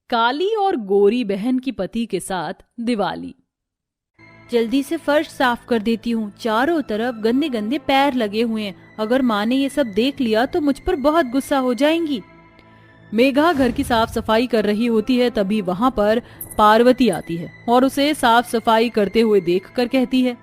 काली और गोरी बहन की पति के साथ दिवाली। जल्दी से फर्श साफ कर देती हूँ, चारों तरफ गंदे गंदे पैर लगे हुए हैं। अगर माँ ने ये सब देख लिया तो मुझ पर बहुत गुस्सा हो जाएंगी। मेघा घर की साफ सफाई कर रही होती है, तभी वहाँ पर पार्वती आती है और उसे साफ सफाई करते हुए देखकर कहती है,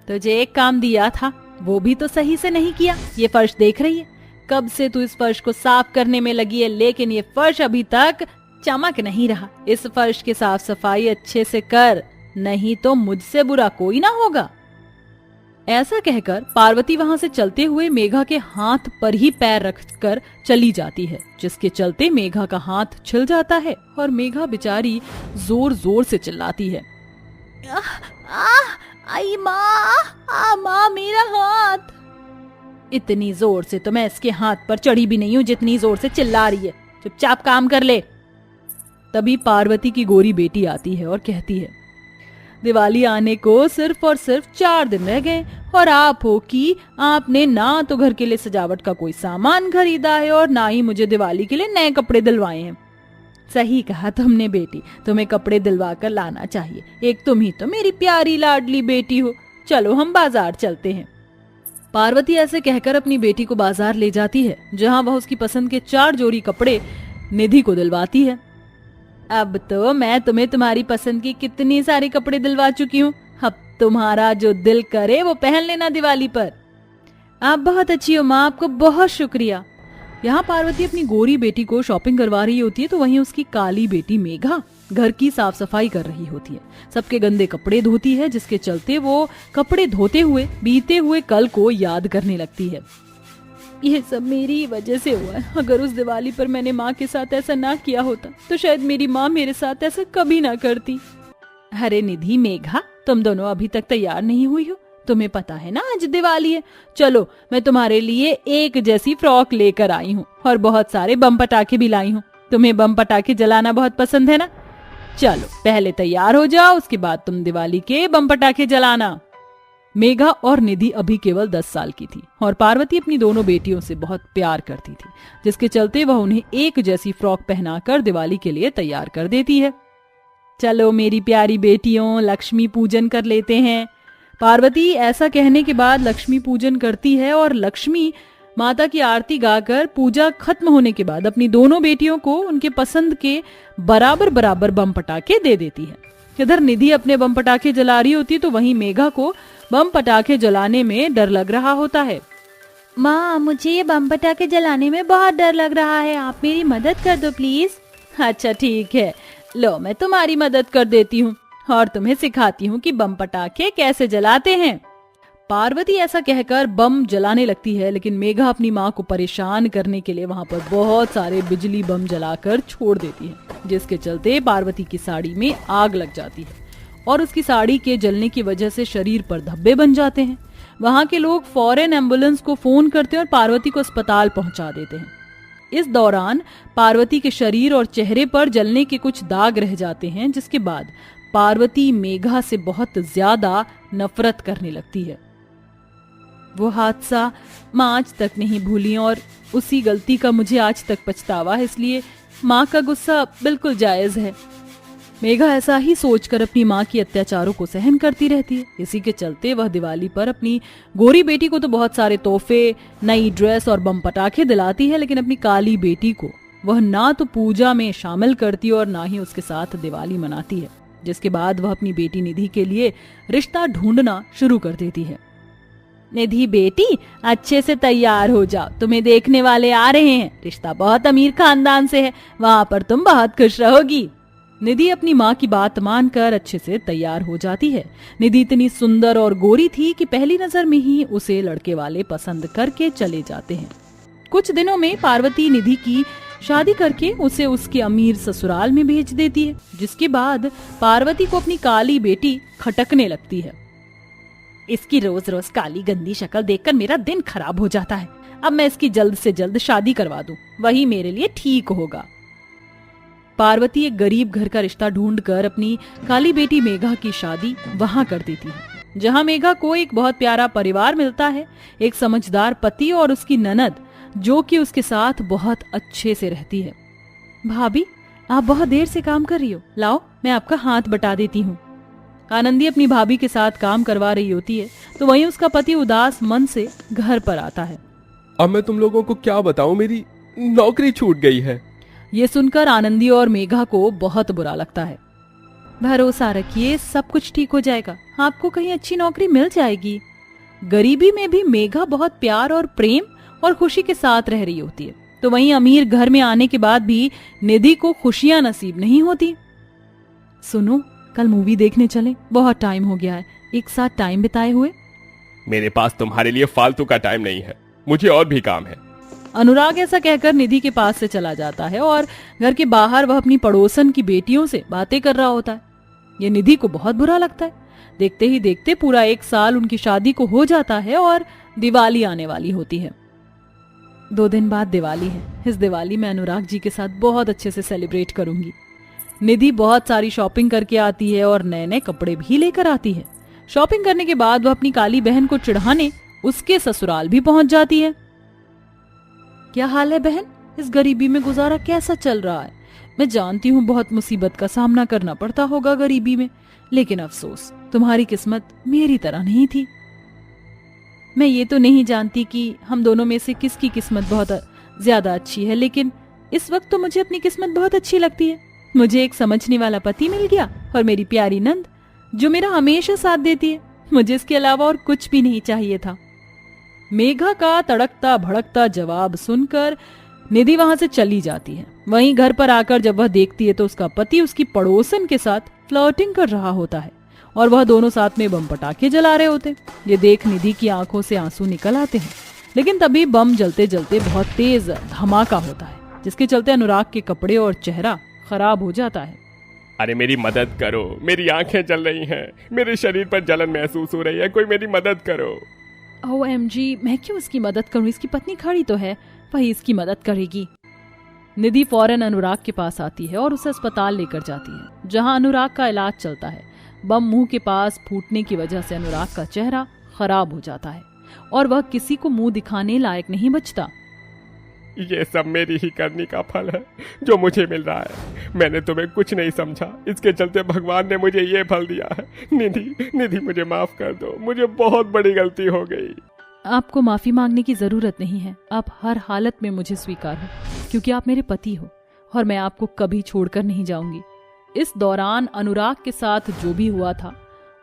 तुझे एक काम दिया था, वो भी तो सही से नहीं किया। ये फर्श देख रही है, कब से तू इस फर्श को साफ करने में लगी है, लेकिन ये फर्श अभी तक चमक नहीं रहा। इस फर्श की साफ सफाई अच्छे से कर, नहीं तो मुझसे बुरा कोई ना होगा। ऐसा कहकर पार्वती वहां से चलते हुए मेघा के हाथ पर ही पैर रखकर चली जाती है, जिसके चलते मेघा का हाथ छिल जाता है और मेघा बेचारी जोर जोर से चिल्लाती है, आई माँ, मेरा हाथ। इतनी जोर से तो मैं इसके हाथ पर चढ़ी भी नहीं हूँ जितनी जोर से चिल्ला रही है, चुपचाप काम कर ले। तभी पार्वती की गोरी बेटी आती है और कहती है, दिवाली आने को सिर्फ और सिर्फ 4 दिन रह गए और आप हो कि आपने ना तो घर के लिए सजावट का कोई सामान खरीदा है और ना ही मुझे दिवाली के लिए नए कपड़े दिलवाए हैं। सही कहा तुमने बेटी, तुम्हें कपड़े दिलवा कर लाना चाहिए। एक तुम ही तो मेरी प्यारी लाडली बेटी हो। चलो हम बाजार चलते हैं। पार्वती ऐसे कहकर अपनी बेटी को बाजार ले जाती है, जहाँ वह उसकी पसंद के 4 जोड़ी कपड़े निधि को दिलवाती है। अब तो मैं तुम्हें तुम्हारी पसंद की कितनी सारे कपड़े दिलवा चुकी हूँ। अब तुम्हारा जो दिल करे वो पहन लेना दिवाली पर। आप बहुत अच्छी हो माँ, आपको बहुत शुक्रिया। यहाँ पार्वती अपनी गोरी बेटी को शॉपिंग करवा रही होती है, तो वहीं उसकी काली बेटी मेघा घर की साफ सफाई कर रही होती है। सबके गंदे कपड़े धोती है, जिसके चलते वो कपड़े धोते हुए बीते हुए कल को याद करने लगती है। यह सब मेरी वजह से हुआ है। अगर उस दिवाली पर मैंने माँ के साथ ऐसा ना किया होता तो शायद मेरी माँ मेरे साथ ऐसा कभी ना करती। अरे निधि, मेघा, तुम दोनों अभी तक तैयार नहीं हुई हो। तुम्हें पता है ना आज दिवाली है। चलो मैं तुम्हारे लिए एक जैसी फ्रॉक लेकर आई हूँ और बहुत सारे बम पटाखे भी लाई हूँ। तुम्हें बम पटाखे जलाना बहुत पसंद है ना? चलो पहले तैयार हो जाओ, उसके बाद तुम दिवाली के बम पटाखे जलाना। मेघा और निधि अभी केवल 10 साल की थी और पार्वती अपनी दोनों बेटियों से बहुत प्यार करती थी, जिसके चलते वह उन्हें एक जैसी फ्रॉक पहनाकर दिवाली के लिए तैयार कर देती है। चलो मेरी प्यारी बेटियों, लक्ष्मी पूजन कर लेते हैं। पार्वती ऐसा कहने के बाद लक्ष्मी पूजन करती है और लक्ष्मी माता की आरती गाकर पूजा खत्म होने के बाद अपनी दोनों बेटियों को उनके पसंद के बराबर बराबर बम पटाखे दे देती है। इधर निधि अपने बम पटाखे जला रही होती, तो वहीं मेघा को बम पटाखे जलाने में डर लग रहा होता है। माँ, मुझे ये बम पटाखे जलाने में बहुत डर लग रहा है, आप मेरी मदद कर दो प्लीज। अच्छा ठीक है, लो मैं तुम्हारी मदद कर देती हूँ और तुम्हें सिखाती हूँ कि बम पटाखे कैसे जलाते हैं। पार्वती ऐसा कहकर बम जलाने लगती है, लेकिन मेघा अपनी माँ को परेशान करने के लिए वहाँ पर बहुत सारे बिजली बम जलाकर छोड़ देती है, जिसके चलते पार्वती की साड़ी में आग लग जाती है और उसकी साड़ी के जलने की वजह से शरीर पर धब्बे बन जाते हैं। वहाँ के लोग फौरन एम्बुलेंस को फोन करते हैं और पार्वती को अस्पताल पहुंचा देते हैं। इस दौरान पार्वती के शरीर और चेहरे पर जलने के कुछ दाग रह जाते हैं, जिसके बाद पार्वती मेघा से बहुत ज्यादा नफरत करने लगती है। वो हादसा माँ आज तक नहीं भूली और उसी गलती का मुझे आज तक पछतावा है, इसलिए माँ का गुस्सा बिल्कुल जायज है। मेघा ऐसा ही सोचकर अपनी माँ की अत्याचारों को सहन करती रहती है। इसी के चलते वह दिवाली पर अपनी गोरी बेटी को तो बहुत सारे तोहफे, नई ड्रेस और बम पटाखे दिलाती है, लेकिन अपनी काली बेटी को वह ना तो पूजा में शामिल करती और ना ही उसके साथ दिवाली मनाती है। जिसके बाद वह अपनी बेटी निधि के लिए रिश्ता ढूंढना शुरू कर देती है। निधि बेटी, अच्छे से तैयार हो जाओ, तुम्हें देखने वाले आ रहे हैं। रिश्ता बहुत अमीर खानदान से है, वहाँ पर तुम बहुत खुश रहोगी। निधि अपनी माँ की बात मानकर अच्छे से तैयार हो जाती है। निधि इतनी सुंदर और गोरी थी कि पहली नजर में ही उसे लड़के वाले पसंद करके चले जाते हैं। कुछ दिनों में पार्वती निधि की शादी करके उसे उसके अमीर ससुराल में भेज देती है, जिसके बाद पार्वती को अपनी काली बेटी खटकने लगती है। इसकी रोज रोज काली गंदी शक्ल देखकर मेरा दिन खराब हो जाता है। अब मैं इसकी जल्द से जल्द शादी करवा दूं, वही मेरे लिए ठीक होगा। पार्वती एक गरीब घर का रिश्ता ढूंढकर अपनी काली बेटी मेघा की शादी वहां कर देती है, जहां मेघा को एक बहुत प्यारा परिवार मिलता है, एक समझदार पति और उसकी ननद जो कि उसके साथ बहुत अच्छे से रहती है। भाभी, आप बहुत देर से काम कर रही हो, लाओ मैं आपका हाथ बटा देती हूँ। आनंदी अपनी भाभी के साथ काम करवा रही होती है तो वहीं उसका पति उदास मन से घर पर आता है। अब मैं तुम लोगों को क्या बताऊं, मेरी नौकरी छूट गई है। ये सुनकर आनंदी और मेघा को बहुत बुरा लगता है। भरोसा रखिए, सब कुछ ठीक हो जाएगा, आपको कहीं अच्छी नौकरी मिल जाएगी। गरीबी में भी मेघा बहुत प्यार और प्रेम और खुशी के साथ रह रही होती है, तो वहीं अमीर घर में आने के बाद भी निधि को खुशियां नसीब नहीं होती। सुनो, कल मूवी देखने चलें, बहुत टाइम हो गया है एक साथ टाइम बिताए हुए। मेरे पास तुम्हारे लिए फालतू का टाइम नहीं है, मुझे और भी काम है। अनुराग ऐसा कहकर निधि के पास से चला जाता है और घर के बाहर वह अपनी पड़ोसन की बेटियों से बातें कर रहा होता है। ये निधि को बहुत बुरा लगता है। देखते ही देखते पूरा 1 साल उनकी शादी को हो जाता है और दिवाली आने वाली होती है। 2 दिन बाद दिवाली है। इस दिवाली में अनुराग जी के साथ बहुत अच्छे से सेलिब्रेट करूंगी। निधि बहुत सारी शॉपिंग करके आती है और नए नए कपड़े भी लेकर आती है। शॉपिंग करने के बाद वह अपनी काली बहन को चिढ़ाने उसके ससुराल भी पहुंच जाती है। क्या हाल है बहन, इस गरीबी में गुजारा कैसा चल रहा है? मैं जानती हूँ बहुत मुसीबत का सामना करना पड़ता होगा गरीबी में, लेकिन अफसोस तुम्हारी किस्मत मेरी तरह नहीं थी। मैं ये तो नहीं जानती कि हम दोनों में से किसकी किस्मत बहुत ज्यादा अच्छी है, लेकिन इस वक्त तो मुझे अपनी किस्मत बहुत अच्छी लगती है। मुझे एक समझने वाला पति मिल गया और मेरी प्यारी नंद जो मेरा हमेशा साथ देती है। मुझे इसके अलावा और कुछ भी नहीं चाहिए था। मेघा का तड़कता भड़कता जवाब सुनकर निधि वहां से चली जाती है। वहीं घर पर आकर जब वह देखती है तो उसका पति उसकी पड़ोसन के साथ फ्लर्टिंग कर रहा होता है और वह दोनों साथ में बम पटाखे जला रहे होते। ये देख निधि की आंखों से आंसू निकल आते हैं, लेकिन तभी बम जलते जलते बहुत तेज धमाका होता है, जिसके चलते अनुराग के कपड़े और चेहरा खराब हो जाता है। अरे मेरी मदद करो, मेरी आंखें जल रही हैं, मेरे शरीर पर जलन महसूस हो रही है, कोई मेरी मदद करो। OMG, मैं क्यों इसकी मदद करूं? इसकी पत्नी खड़ी तो है, वही इसकी मदद करेगी। निधि फौरन अनुराग के पास आती है और उसे अस्पताल लेकर जाती है, जहां अनुराग का इलाज चलता है। बम मुंह के पास फूटने की वजह से अनुराग का चेहरा खराब हो जाता है और वह किसी को मुंह दिखाने लायक नहीं बचता। ये सब मेरी ही करनी का फल है जो मुझे मिल रहा है। मैंने तुम्हें कुछ नहीं समझा, इसके चलते भगवान ने मुझे ये फल दिया है। निधि मुझे माफ कर दो, मुझे बहुत बड़ी गलती हो गई। आपको माफी मांगने की जरूरत नहीं है, आप हर हालत में मुझे स्वीकार हो, क्योंकि आप मेरे पति हो और मैं आपको कभी छोड़कर नहीं जाऊंगी। इस दौरान अनुराग के साथ जो भी हुआ था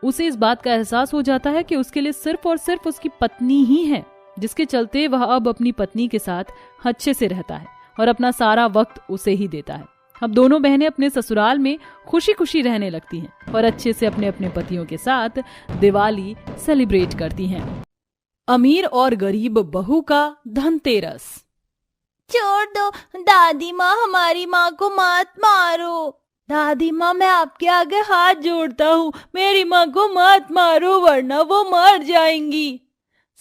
उसे इस बात का एहसास हो जाता है कि उसके लिए सिर्फ और सिर्फ उसकी पत्नी ही है, जिसके चलते वह अब अपनी पत्नी के साथ अच्छे से रहता है और अपना सारा वक्त उसे ही देता है। अब दोनों बहनें अपने ससुराल में खुशी खुशी रहने लगती हैं और अच्छे से अपने अपने पतियों के साथ दिवाली सेलिब्रेट करती हैं। अमीर और गरीब बहू का धनतेरस। छोड़ दो दादी माँ, हमारी माँ को मत मारो। दादी माँ, मैं आपके आगे हाथ जोड़ता हूँ, मेरी माँ को मत मारो वरना वो मर जाएंगी।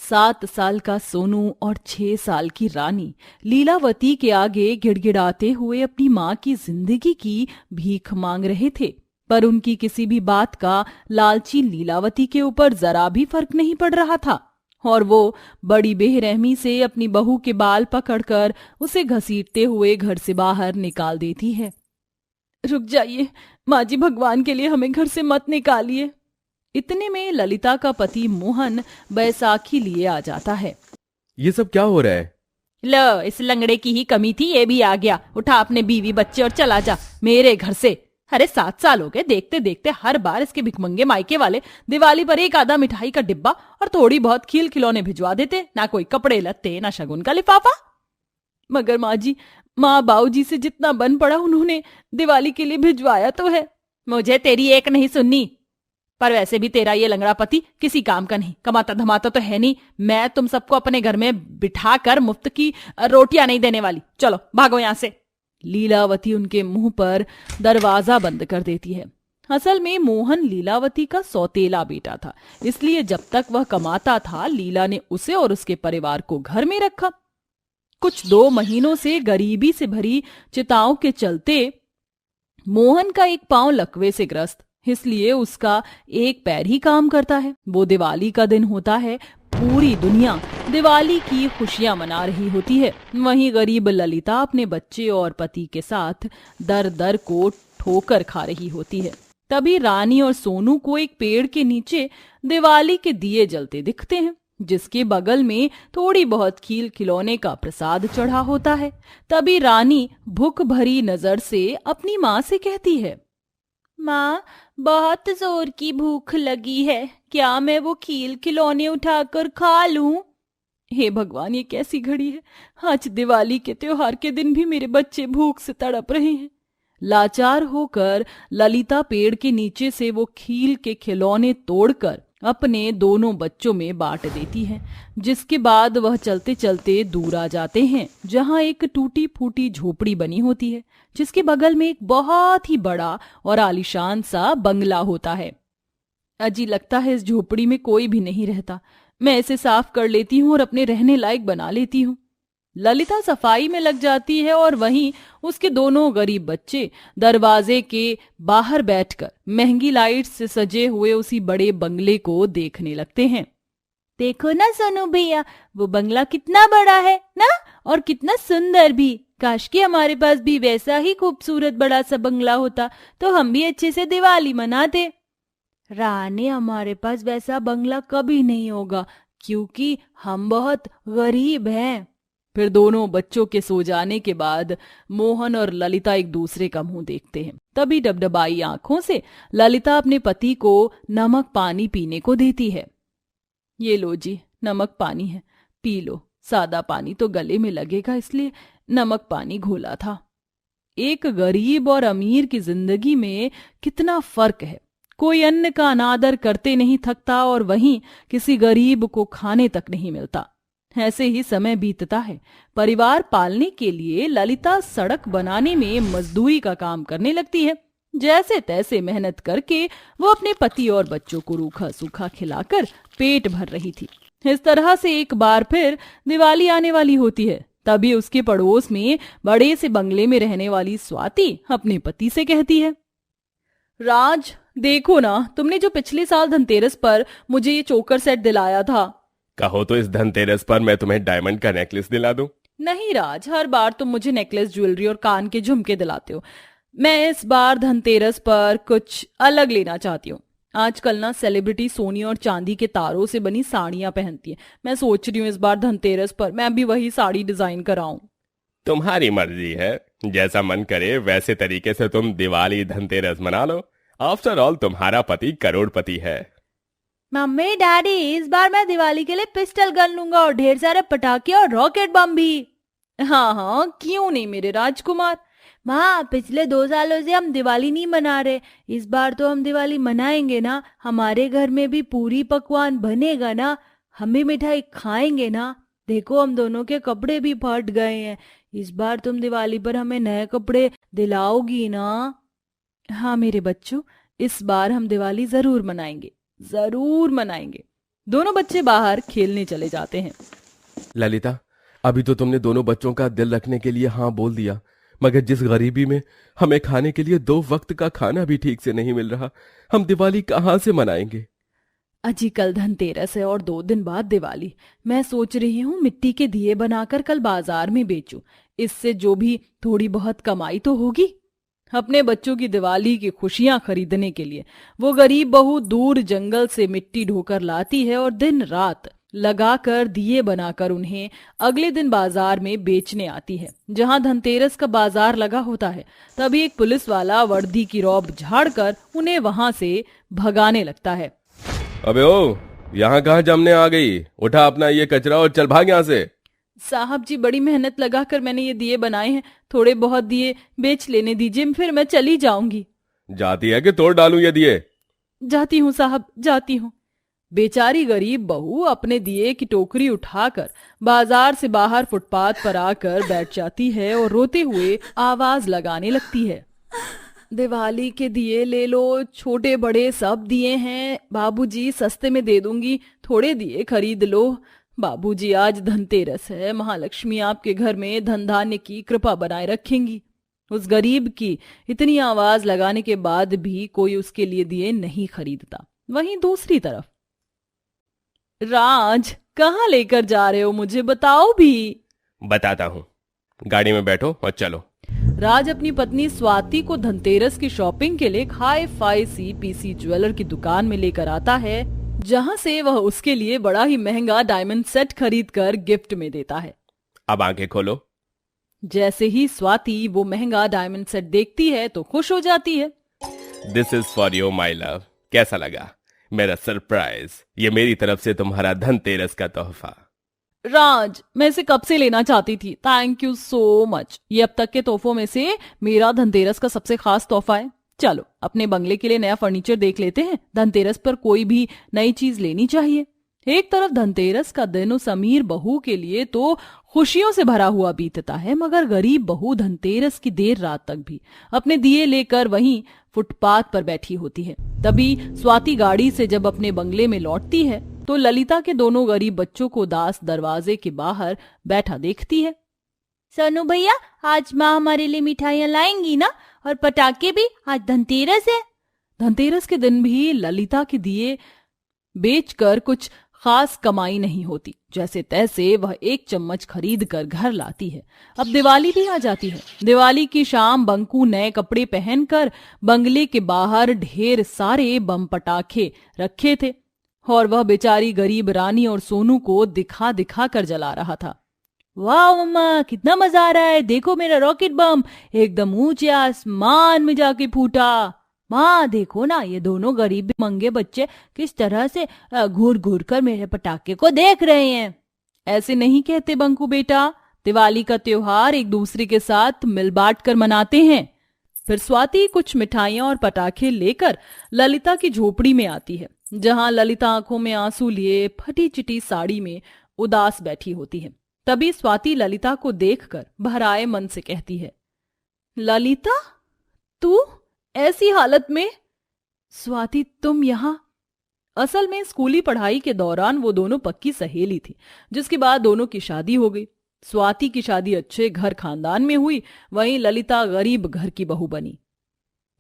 7 साल का सोनू और 6 साल की रानी लीलावती के आगे गिड़गिड़ाते हुए अपनी माँ की जिंदगी की भीख मांग रहे थे, पर उनकी किसी भी बात का लालची लीलावती के ऊपर जरा भी फर्क नहीं पड़ रहा था और वो बड़ी बेरहमी से अपनी बहू के बाल पकड़कर उसे घसीटते हुए घर से बाहर निकाल देती है। रुक जाइए माँ जी, भगवान के लिए हमें घर से मत निकालिए। इतने में ललिता का पति मोहन बैसाखी लिए आ जाता है। ये सब क्या हो रहा है? लो, इस लंगड़े की ही कमी थी, ये भी आ गया। उठा अपने बीवी बच्चे और चला जा मेरे घर से। अरे 7 साल हो गए, देखते देखते हर बार इसके भिखमंगे मायके वाले दिवाली पर एक आधा मिठाई का डिब्बा और थोड़ी बहुत खील खिलौने भिजवा देते, ना कोई कपड़े लत्ते ना शगुन का लिफाफा। मगर माँ जी, माँ बाबूजी से जितना बन पड़ा उन्होंने दिवाली के लिए भिजवाया तो है। मुझे तेरी एक नहीं सुननी, पर वैसे भी तेरा ये लंगड़ा पति किसी काम का नहीं, कमाता धमाता तो है नहीं। मैं तुम सबको अपने घर में बिठा कर मुफ्त की रोटियां नहीं देने वाली, चलो भागो यहाँ से। लीलावती उनके मुंह पर दरवाजा बंद कर देती है। असल में मोहन लीलावती का सौतेला बेटा था, इसलिए जब तक वह कमाता था लीला ने उसे और उसके परिवार को घर में रखा। कुछ 2 महीनों से गरीबी से भरी चिताओं के चलते मोहन का एक पांव लकवे से ग्रस्त, इसलिए उसका एक पैर ही काम करता है। वो दिवाली का दिन होता है, पूरी दुनिया दिवाली की खुशियां मना रही होती है। वहीं गरीब ललिता अपने बच्चे और पति के साथ दर दर को ठोकर खा रही होती है। तभी रानी और सोनू को एक पेड़ के नीचे दिवाली के दिए जलते दिखते हैं, जिसके बगल में थोड़ी बहुत खील खिलौने का प्रसाद चढ़ा होता है। तभी रानी भूख भरी नजर से अपनी माँ से कहती है, माँ, बहुत जोर की भूख लगी है, क्या मैं वो खील खिलौने उठाकर खा लूं? हे भगवान, ये कैसी घड़ी है। आज दिवाली के त्योहार के दिन भी मेरे बच्चे भूख से तड़प रहे हैं। लाचार होकर ललिता पेड़ के नीचे से वो खील के खिलौने तोड़कर अपने दोनों बच्चों में बांट देती है, जिसके बाद वह चलते चलते दूर आ जाते हैं, जहां एक टूटी फूटी झोपड़ी बनी होती है, जिसके बगल में एक बहुत ही बड़ा और आलीशान सा बंगला होता है। अजी, लगता है इस झोपड़ी में कोई भी नहीं रहता। मैं इसे साफ कर लेती हूँ और अपने रहने लायक बना लेती हूँ। ललिता सफाई में लग जाती है और वहीं उसके दोनों गरीब बच्चे दरवाजे के बाहर बैठकर महंगी लाइट से सजे हुए उसी बड़े बंगले को देखने लगते हैं। देखो ना सोनू भैया, वो बंगला कितना बड़ा है ना, और कितना सुंदर भी। काश कि हमारे पास भी वैसा ही खूबसूरत बड़ा सा बंगला होता, तो हम भी अच्छे से दिवाली मनाते। रानी, हमारे पास वैसा बंगला कभी नहीं होगा, क्योंकि हम बहुत गरीब हैं। फिर दोनों बच्चों के सो जाने के बाद मोहन और ललिता एक दूसरे का मुंह देखते हैं। तभी डबडबाई आंखों से ललिता अपने पति को नमक पानी पीने को देती है। ये लो जी, नमक पानी है, पी लो। सादा पानी तो गले में लगेगा, इसलिए नमक पानी घोला था। एक गरीब और अमीर की जिंदगी में कितना फर्क है। कोई अन्न का अनादर करते नहीं थकता और वहीं किसी गरीब को खाने तक नहीं मिलता। ऐसे ही समय बीतता है। परिवार पालने के लिए ललिता सड़क बनाने में मजदूरी का काम करने लगती है। जैसे तैसे मेहनत करके वो अपने पति और बच्चों को रूखा सूखा खिलाकर पेट भर रही थी। इस तरह से एक बार फिर दिवाली आने वाली होती है। तभी उसके पड़ोस में बड़े से बंगले में रहने वाली स्वाति अपने पति से कहती है, राज, देखो ना, तुमने जो पिछले साल धनतेरस पर मुझे ये चोकर सेट दिलाया था। कहो तो इस धनतेरस पर मैं तुम्हें डायमंड का नेकलेस दिला दूं। नहीं राज, हर बार तुम मुझे नेकलेस, ज्वेलरी और कान के झुमके दिलाते हो। मैं इस बार धनतेरस पर कुछ अलग लेना चाहती हूँ। आजकल ना सेलिब्रिटी सोने और चांदी के तारों से बनी साड़ियां पहनती है। मैं सोच रही हूँ इस बार धनतेरस पर मैं भी वही साड़ी डिजाइन कराऊं। तुम्हारी मर्जी है, जैसा मन करे वैसे तरीके से तुम दिवाली धनतेरस मना लो। आफ्टर ऑल तुम्हारा पति करोड़पति है। मम्मी डैडी, इस बार मैं दिवाली के लिए पिस्टल गन लूंगा और ढेर सारे पटाखे और रॉकेट बम भी। हाँ हाँ, क्यों नहीं मेरे राजकुमार। माँ, पिछले 2 सालों से हम दिवाली नहीं मना रहे, इस बार तो हम दिवाली मनाएंगे ना। हमारे घर में भी पूरी पकवान बनेगा ना, हम भी मिठाई खाएंगे ना। देखो, हम दोनों के कपड़े भी फट गए हैं, इस बार तुम दिवाली पर हमें नए कपड़े दिलाओगी ना। हाँ मेरे बच्चों, इस बार हम दिवाली जरूर मनाएंगे, जरूर मनाएंगे। दोनों बच्चे बाहर खेलने चले जाते हैं। ललिता, अभी तो तुमने दोनों बच्चों का दिल रखने के लिए हाँ बोल दिया, मगर जिस गरीबी में हमें खाने के लिए 2 वक्त का खाना भी ठीक से नहीं मिल रहा, हम दिवाली कहाँ से मनाएंगे। अजी, कल धनतेरस है और 2 दिन बाद दिवाली। मैं सोच रही हूँ मिट्टी के दिए बनाकर कल बाजार में बेचूं। इससे जो भी थोड़ी बहुत कमाई तो होगी। अपने बच्चों की दिवाली की खुशियां खरीदने के लिए वो गरीब बहू दूर जंगल से मिट्टी ढोकर लाती है और दिन रात लगाकर दिए बनाकर उन्हें अगले दिन बाजार में बेचने आती है, जहां धनतेरस का बाजार लगा होता है। तभी एक पुलिस वाला वर्दी की रौब झाड़कर उन्हें वहां से भगाने लगता है। अबे ओ, यहाँ कहाँ जमने आ गई? उठा अपना ये कचरा और चल भाग यहाँ से। साहब जी, बड़ी मेहनत लगाकर मैंने ये दिए बनाए हैं, थोड़े बहुत दिए बेच लेने दीजिए, फिर मैं चली जाऊंगी। जाती है कि तोड़ डालूं ये दिए? जाती हूँ साहब, जाती हूँ। बेचारी गरीब बहू अपने दिए की टोकरी उठाकर बाजार से बाहर फुटपाथ पर आकर बैठ जाती है और रोते हुए आवाज लगाने लगती है। दिवाली के दिए ले लो, छोटे बड़े सब दिए हैं बाबूजी, सस्ते में दे दूंगी, थोड़े दिए खरीद लो। बाबूजी, आज धनतेरस है, महालक्ष्मी आपके घर में धन धान्य की कृपा बनाए रखेंगी। उस गरीब की इतनी आवाज लगाने के बाद भी कोई उसके लिए दिए नहीं खरीदता। वहीं दूसरी तरफ राज, कहाँ लेकर जा रहे हो, मुझे बताओ भी। बताता हूँ, गाड़ी में बैठो और चलो। राज अपनी पत्नी स्वाति को धनतेरस की शॉपिंग के लिए एक हाई फाई सी पीसी ज्वेलर की दुकान में लेकर आता है, जहां से वह उसके लिए बड़ा ही महंगा डायमंड सेट खरीद कर गिफ्ट में देता है। अब आंखें खोलो। जैसे ही स्वाति वो महंगा डायमंड सेट देखती है तो खुश हो जाती है। This is for you my love. कैसा लगा मेरा सरप्राइज? ये मेरी तरफ से तुम्हारा धनतेरस का तोहफा। राज, मैं इसे कब से लेना चाहती थी। Thank you so much. ये अब तक के तोहफों में से मेरा धनतेरस का सबसे खास तोहफा है। चलो अपने बंगले के लिए नया फर्नीचर देख लेते हैं। धनतेरस पर कोई भी नई चीज लेनी चाहिए। एक तरफ धनतेरस का दिन उस अमीर बहू के लिए तो खुशियों से भरा हुआ बीतता है, मगर गरीब बहू धनतेरस की देर रात तक भी अपने दिए लेकर वहीं फुटपाथ पर बैठी होती है। तभी स्वाति गाड़ी से जब अपने बंगले में लौटती है तो ललिता के दोनों गरीब बच्चों को उदास दरवाजे के बाहर बैठा देखती है। सोनू भैया, आज माँ हमारे लिए मिठाइयाँ लाएंगी ना, और पटाखे भी, आज धनतेरस है। धनतेरस के दिन भी ललिता के दिए बेचकर कुछ खास कमाई नहीं होती। जैसे तैसे वह एक चम्मच खरीद कर घर लाती है। अब दिवाली भी आ जाती है। दिवाली की शाम बंकू नए कपड़े पहनकर बंगले के बाहर ढेर सारे बम पटाखे रखे थे और वह बेचारी गरीब रानी और सोनू को दिखा दिखा कर जला रहा था। वाह मम्मा, कितना मजा आ रहा है, देखो मेरा रॉकेट बम एकदम ऊंचे आसमान में जाके फूटा। माँ देखो ना, ये दोनों गरीब मंगे बच्चे किस तरह से घूर घूर कर मेरे पटाखे को देख रहे हैं। ऐसे नहीं कहते बंकू बेटा, दिवाली का त्योहार एक दूसरे के साथ मिल बांट कर मनाते हैं। फिर स्वाति कुछ मिठाइयां और पटाखे लेकर ललिता की झोपड़ी में आती है, जहां ललिता आंखों में आंसू लिए फटी चिटी साड़ी में उदास बैठी होती है। तभी स्वाति ललिता को देखकर भराए मन से कहती है, ललिता, तू ऐसी हालत में? स्वाति, तुम यहाँ? असल में स्कूली पढ़ाई के दौरान वो दोनों पक्की सहेली थी, जिसके बाद दोनों की शादी हो गई। स्वाति की शादी अच्छे घर खानदान में हुई, वहीं ललिता गरीब घर की बहू बनी।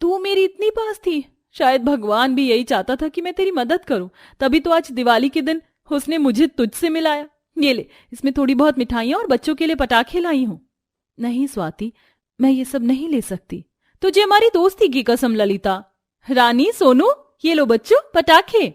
तू मेरी इतनी पास थी, शायद भगवान भी यही चाहता था कि मैं तेरी मदद करूं, तभी तो आज दिवाली के दिन उसने मुझे तुझसे मिलाया। ये ले, इसमें थोड़ी बहुत मिठाइयां और बच्चों के लिए पटाखे लाई हूं। नहीं स्वाति, मैं ये सब नहीं ले सकती। तुझे हमारी दोस्ती की कसम ललिता। रानी, सोनू, ये लो बच्चों पटाखे।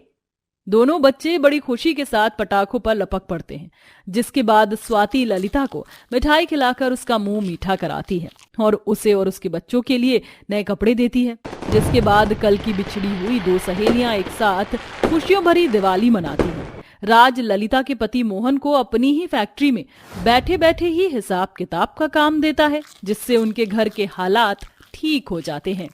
दोनों बच्चे बड़ी खुशी के साथ पटाखों पर लपक पड़ते हैं, जिसके बाद स्वाति ललिता को मिठाई खिलाकर उसका मुंह मीठा कराती है और उसे और उसके बच्चों के लिए नए कपड़े देती है। जिसके बाद कल की बिछड़ी हुई दो सहेलियां एक साथ खुशियों भरी दिवाली मनाती हैं। राज ललिता के पति मोहन को अपनी ही फैक्ट्री में बैठे बैठे ही हिसाब किताब का काम देता है, जिससे उनके घर के हालात ठीक हो जाते हैं।